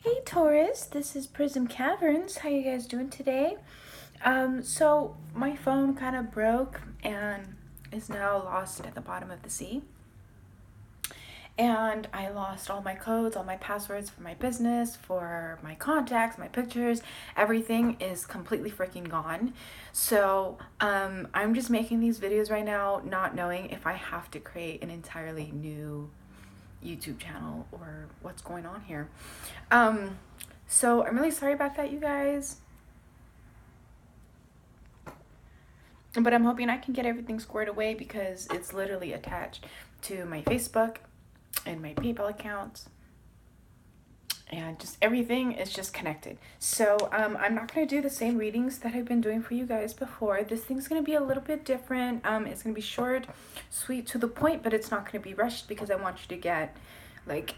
Hey Taurus, this is Prism Caverns. How you guys doing today? So my phone kind of broke and is now lost at the bottom of the sea. And I lost all my codes, all my passwords for my business, for my contacts, my pictures. Everything is completely freaking gone. So I'm just making these videos right now, not knowing if I have to create an entirely new YouTube channel or what's going on here. So I'm really sorry about that, you guys. But I'm hoping I can get everything squared away because it's literally attached to my Facebook and my PayPal accounts. And just everything is just connected. So I'm not going to do the same readings that I've been doing for you guys before. This thing's going to be a little bit different. It's going to be short, sweet, to the point, but it's not going to be rushed because I want you to get like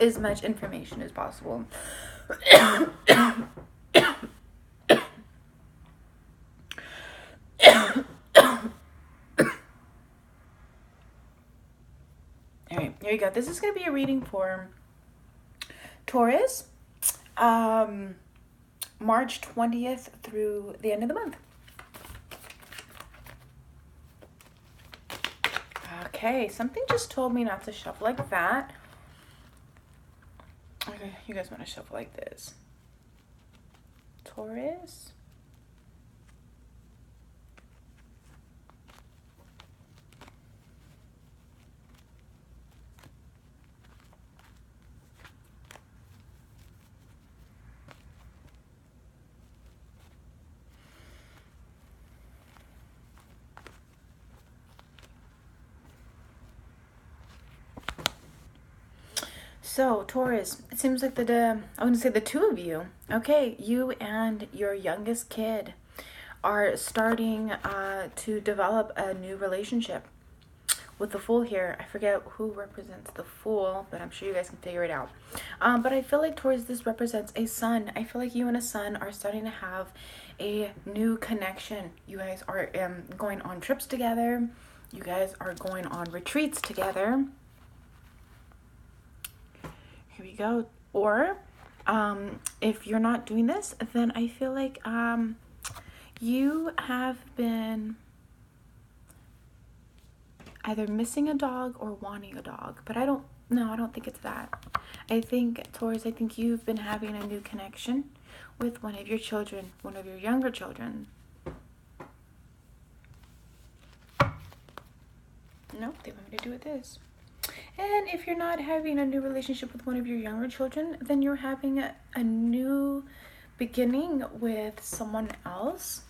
as much information as possible. Alright, here you go. This is going to be a reading for Taurus, March 20th through the end of the month. Okay, something just told me not to shuffle like that. Okay, you guys want to shuffle like this. Taurus. So, Taurus, it seems like I'm going to say the two of you. Okay, you and your youngest kid are starting to develop a new relationship. With the Fool here, I forget who represents the Fool, but I'm sure you guys can figure it out. But I feel like Taurus, this represents a son. I feel like you and a son are starting to have a new connection. You guys are going on trips together. You guys are going on retreats together. Here we go. Or if you're not doing this, then I feel like you have been either missing a dog or wanting a dog. But I don't think it's that. I think, Taurus, you've been having a new connection with one of your children, one of your younger children. Nope, they want me to do it this. And if you're not having a new relationship with one of your younger children, then you're having a new beginning with someone else.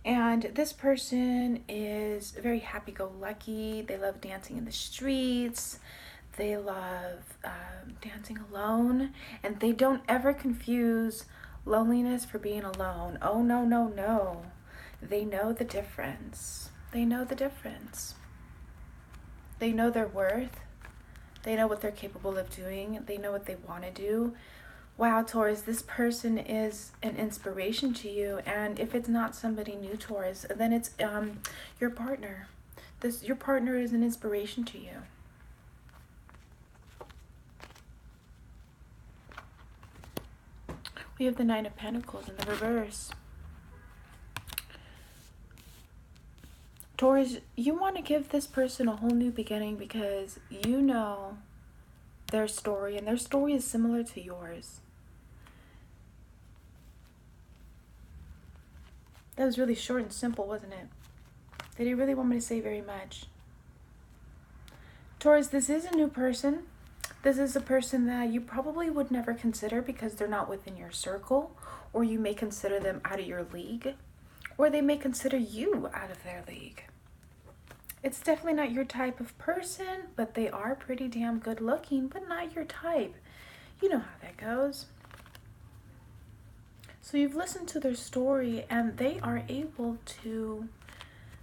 And this person is very happy-go-lucky. They love dancing in the streets. They love dancing alone. And they don't ever confuse loneliness for being alone. Oh, no, no, no. They know the difference. They know the difference. They know their worth. They know what they're capable of doing. They know what they want to do. Wow, Taurus, this person is an inspiration to you. And if it's not somebody new, Taurus, then it's your partner. Your partner is an inspiration to you. We have the Nine of Pentacles in the reverse. Taurus, you want to give this person a whole new beginning because you know their story, and their story is similar to yours. That was really short and simple, wasn't it? They didn't really want me to say very much. Taurus, this is a new person. This is a person that you probably would never consider because they're not within your circle, or you may consider them out of your league, or they may consider you out of their league. It's definitely not your type of person, but they are pretty damn good looking, but not your type. You know how that goes. So you've listened to their story, and they are able to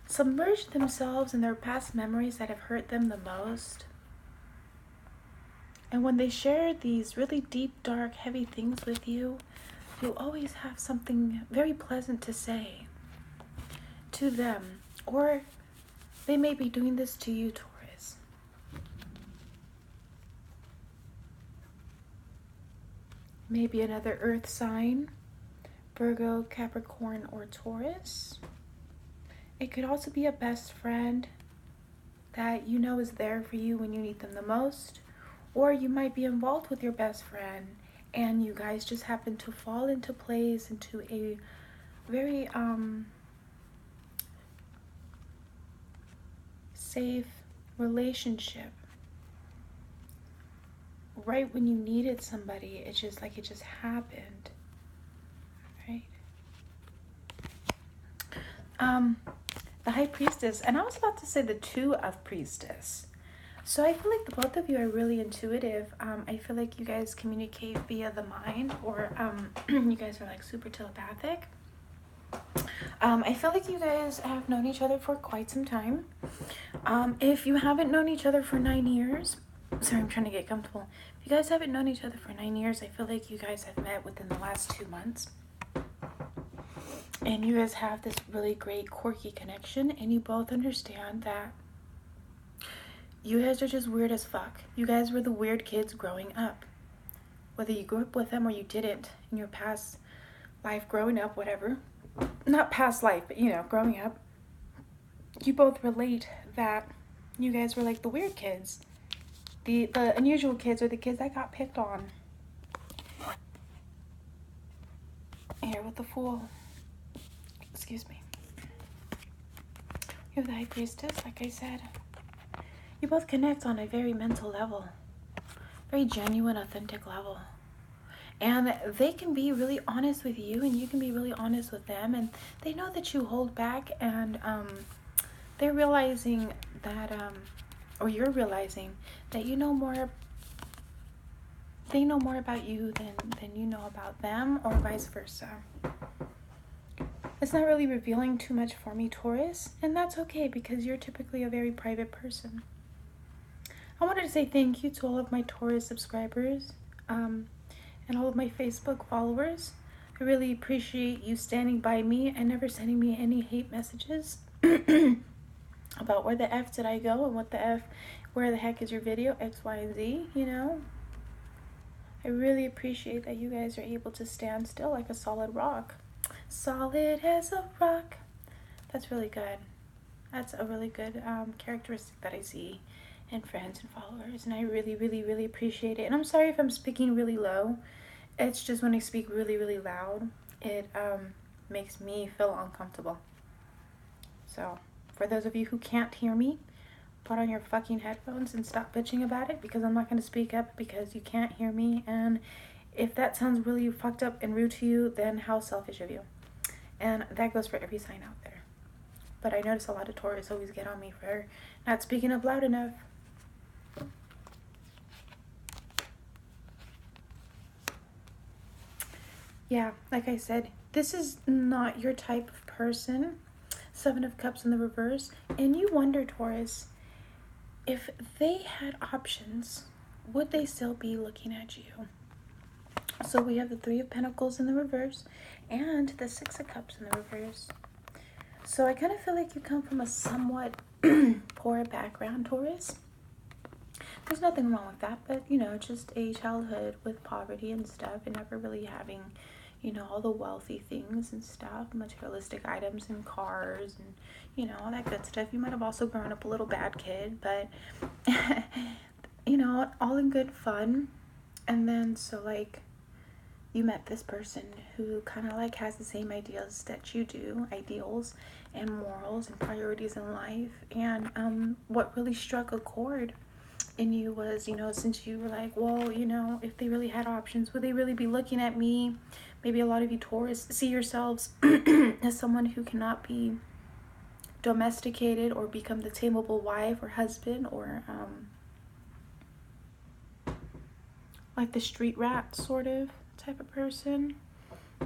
submerge themselves in their past memories that have hurt them the most. And when they share these really deep, dark, heavy things with you, you'll always have something very pleasant to say to them. Or they may be doing this to you, Taurus. maybe another earth sign, Virgo, Capricorn, or Taurus. It could also be a best friend that you know is there for you when you need them the most. Or you might be involved with your best friend and you guys just happen to fall into place, into a very safe relationship. Right when you needed somebody, it's just like it just happened. Right? The High Priestess, and I was about to say the Two of Priestess. So I feel like the both of you are really intuitive. I feel like you guys communicate via the mind, or you guys are like super telepathic. I feel like you guys have known each other for quite some time. If you haven't known each other for 9 years, sorry, I'm trying to get comfortable. If you guys haven't known each other for 9 years, I feel like you guys have met within the last 2 months. And you guys have this really great quirky connection, and you both understand that you guys are just weird as fuck. You guys were the weird kids growing up. Whether you grew up with them or you didn't in your past life growing up, whatever. Not past life, but you know, growing up. You both relate that you guys were like the weird kids. The unusual kids, or the kids that got picked on. Here with the Fool. Excuse me. You have the High Priestess, like I said. You both connect on a very mental level. Very genuine, authentic level. And they can be really honest with you, and you can be really honest with them. And they know that you hold back, and they're realizing that, or you're realizing that you know more, they know more about you than you know about them, or vice versa. It's not really revealing too much for me, Taurus, and that's okay because you're typically a very private person. I wanted to say thank you to all of my Taurus subscribers and all of my Facebook followers. I really appreciate you standing by me and never sending me any hate messages about where the F did I go and what the F, where the heck is your video, X, Y, and Z, you know. I really appreciate that you guys are able to stand still like a solid rock. Solid as a rock. That's really good. That's a really good characteristic that I see in friends and followers, and I really, really, really appreciate it. And I'm sorry if I'm speaking really low. It's just when I speak really, really loud, it makes me feel uncomfortable. So, for those of you who can't hear me, put on your fucking headphones and stop bitching about it, because I'm not going to speak up because you can't hear me. And if that sounds really fucked up and rude to you, then how selfish of you. And that goes for every sign out there. But I notice a lot of Taurus always get on me for not speaking up loud enough. Yeah, like I said, this is not your type of person. 7 of Cups in the reverse. And you wonder, Taurus, if they had options, would they still be looking at you? So we have the 3 of Pentacles in the reverse and the 6 of Cups in the reverse. So I kind of feel like you come from a somewhat poor background, Taurus. There's nothing wrong with that, but, you know, just a childhood with poverty and stuff, and never really having, you know, all the wealthy things and stuff, materialistic items and cars and, you know, all that good stuff. You might have also grown up a little bad kid, but, you know, all in good fun. And then, so, like, you met this person who kind of, like, has the same ideas that you do, ideals and morals and priorities in life. And what really struck a chord in you was, you know, since you were like, well, you know, if they really had options, would they really be looking at me? Maybe a lot of you Taurus see yourselves as someone who cannot be domesticated or become the tameable wife or husband, or like the street rat sort of type of person.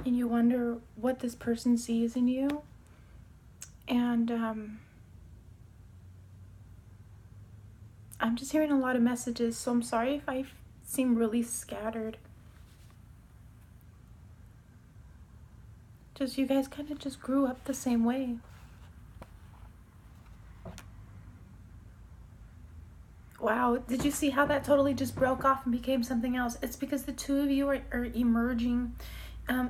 And you wonder what this person sees in you. And I'm just hearing a lot of messages, so I'm sorry if I seem really scattered. Just you guys kind of just grew up the same way. Wow, did you see how that totally just broke off and became something else? It's because the two of you are emerging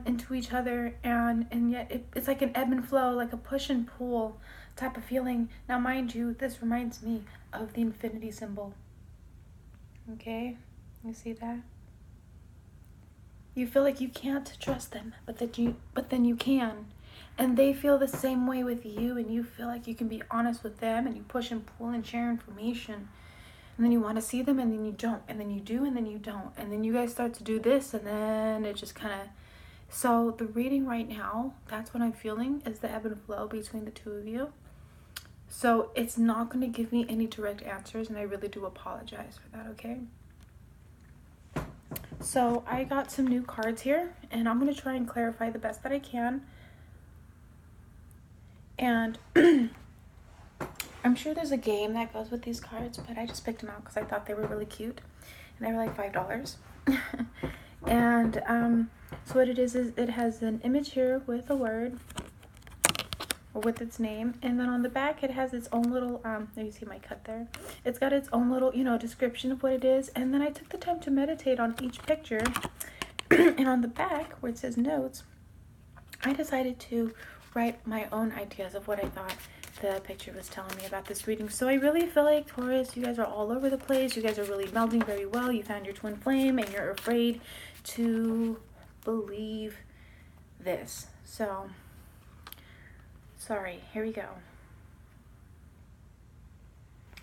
into each other, and yet it's like an ebb and flow, like a push and pull type of feeling. Now, mind you, this reminds me of the infinity symbol. Okay, you see that? You feel like you can't trust them, but then you can. And they feel the same way with you, and you feel like you can be honest with them, and you push and pull and share information. And then you want to see them, and then you don't, and then you do, and then you don't. And then you guys start to do this, and then it just kind of... So the reading right now, that's what I'm feeling, is the ebb and flow between the two of you. So it's not going to give me any direct answers, and I really do apologize for that, okay? So I got some new cards here, and I'm going to try and clarify the best that I can. And I'm sure there's a game that goes with these cards, but I just picked them out because I thought they were really cute. And they were like $5. And so what it is it has an image here with a word, or with its name, and then on the back it has its own little there, you see my cut there, it's got its own little, you know, description of what it is. And then I took the time to meditate on each picture. And on the back where it says notes, I decided to write my own ideas of what I thought the picture was telling me about this reading. So I really feel like, Taurus, you guys are all over the place. You guys are really melding very well. You found your twin flame, and you're afraid to believe this. So sorry, here we go.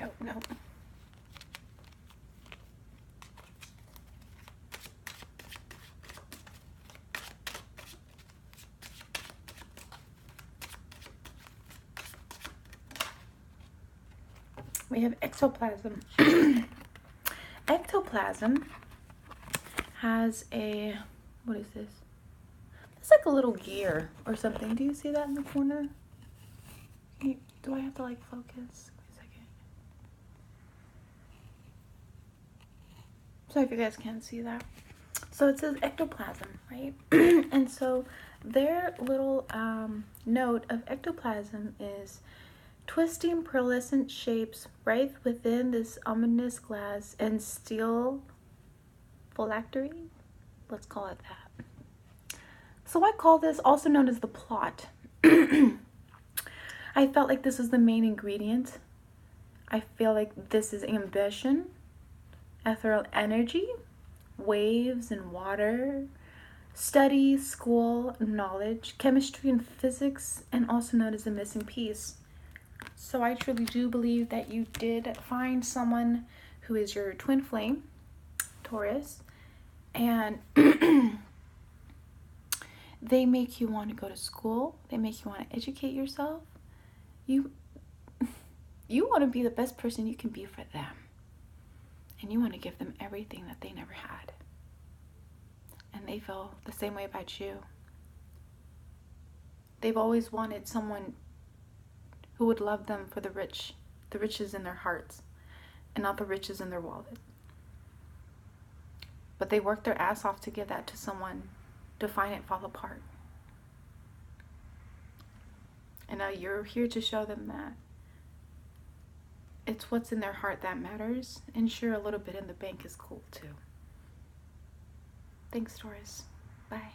Oh, no. We have ectoplasm. Ectoplasm has a, what is this? It's like a little gear or something. Do you see that in the corner? Do I have to like focus? Wait a second. Sorry if you guys can't see that. So it says ectoplasm, right? And so their little note of ectoplasm is twisting pearlescent shapes right within this ominous glass and steel phylactery. Let's call it that. So I call this also known as the plot. I felt like this is the main ingredient. I feel like this is ambition, ethereal energy, waves and water, study, school, knowledge, chemistry and physics, and also known as the missing piece. So I truly do believe that you did find someone who is your twin flame, Taurus, and they make you want to go to school. They make you want to educate yourself. You want to be the best person you can be for them. And you want to give them everything that they never had. And they feel the same way about you. They've always wanted someone who would love them for the riches in their hearts, and not the riches in their wallet. But they worked their ass off to give that to someone to find it fall apart. And now you're here to show them that it's what's in their heart that matters. And sure, a little bit in the bank is cool too. Thanks, Taurus. Bye.